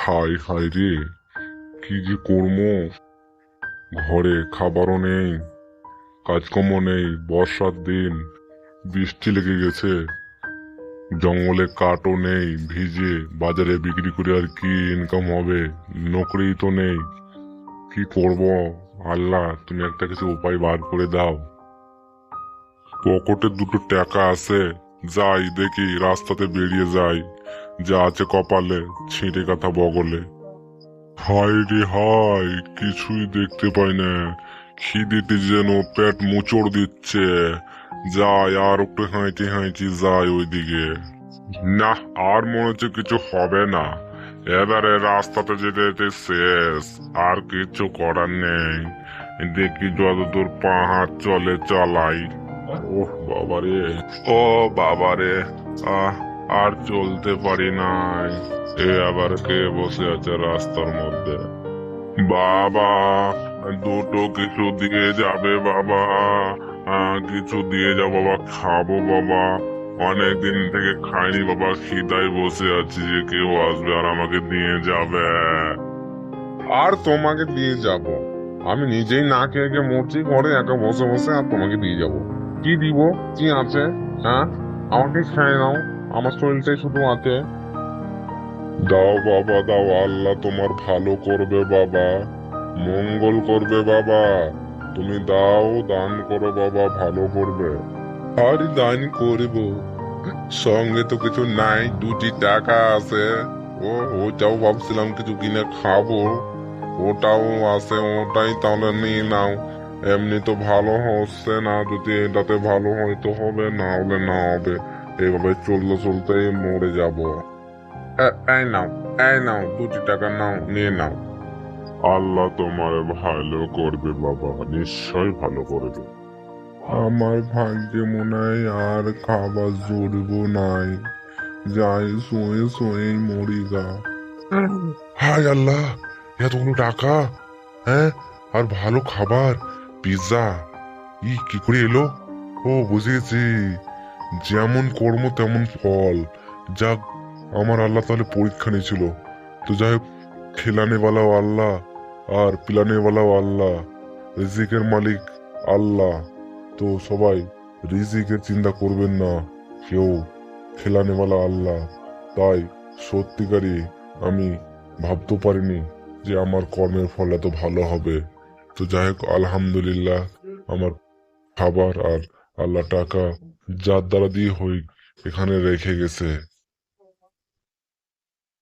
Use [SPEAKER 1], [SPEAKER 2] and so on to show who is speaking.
[SPEAKER 1] High high রে, কি যে করবো। ঘরে খাবারও নেই, কাজকর্ম নেই, বর্ষার দিন, বৃষ্টি লেগে গেছে। জঙ্গলে কাঠও নেই, ভিজে বাজারে বিক্রি করে আর কি ইনকাম হবে? নকরি তো নেই। কি করব? আল্লাহ, তুমি একটা কিছু উপায় বার করে দাও। পকেটে দুটো টাকা আছে, যাই দেখি রাস্তাতে বেরিয়ে যাই, যা আছে কপালে ছিঁড়ে কাঁথা বগলে। হায় রে হায়, কিছুই দেখতে পাই না। খিদেতে যেন পেট মোচড় দিচ্ছে। যাই আর একটু হাঁটি হাঁটি যাই ওইদিকে। না, আর মনে হচ্ছে কিছু হবে না। এবারে রাস্তাতে যেতে যেতে শেষ, আর কিছু করার নেই। দেখি যতদূর পা হাত চলে চালাই। ওহ বাবারে, ও বাবারে, আহ আর চলতে পারি নাই। এ আবার কে বসে আছে রাস্তার মধ্যে? বাবা, দুটো কিছু দিয়ে যাবে বাবা। কিছু দিয়ে যাও বাবা, খাবো বাবা। অনেকদিন থেকে খাইনি বাবা, খিদায় বসে আছি যে কেউ আসবে আর আমাকে দিয়ে যাবে। আর তোমাকে দিয়ে যাব? আমি নিজেই না খেয়ে খেয়ে মরছি ঘরে একা বসে বসে, আর তোমাকে দিয়ে যাব? কি দিব? কি আছে? হ্যাঁ, আমাকে খেয়ে নাও, আমার শরীরটাই শুধু আছে। দাও বাবা দাও, আল্লাহ তোমার ভালো করবে বাবা, মঙ্গল করবে বাবা। তুমি দাও, দান করো বাবা, ভালো করবে। আর দান করব, সঙ্গে তো কিছু নাই, 2টি টাকা আছে। ও, ওটাও ভাবছিলাম কিছু কিনে খাবো। ওটাও আছে, ওটাই তাহলে নিয়ে নাও। এমনি তো ভালো হচ্ছে না, যদি এটাতে ভালো হয় তো হবে, না হলে না হবে। এভাবে চলতে চলতে মরে যাব। এই নাও, এই নাও, 2টি টাকা নাও, নিয়ে নাও। আল্লাহ তোমার ভালো করবে বাবা, নিশ্চয় ভালো করবে। আমার ভাগ্যে মনে হয় আর খাবার জুটবো নাই, যাই শুয়ে শুয়ে মরি গা। হায় আল্লাহ, এতগুলো টাকা! হ্যাঁ, আর ভালো খাবার, পিৎজা! কি করে এলো? ও, বুঝেছি, যেমন কর্ম তেমন ফল। যাক, আমার আল্লাহ তাহলে পরীক্ষা নিয়েছিল। তো যাই হোক, খেলানেওয়ালাও আল্লাহ আর পিলানেওয়ালাও আল্লাহ, রিজিকের মালিক আল্লাহ। তো সবাই রিজিকের চিন্তা করবেন না কেউ, খেলানেওয়ালা আল্লাহ। তাই সত্যিকারই আমি ভাবতেও পারিনি যে আমার কর্মের ফল এত ভালো হবে। তো যাই হোক, আলহামদুলিল্লাহ, আমার খাবার আর আল্লাহ টাকা যার দ্বারা দিয়ে হই এখানে রেখে গেছে।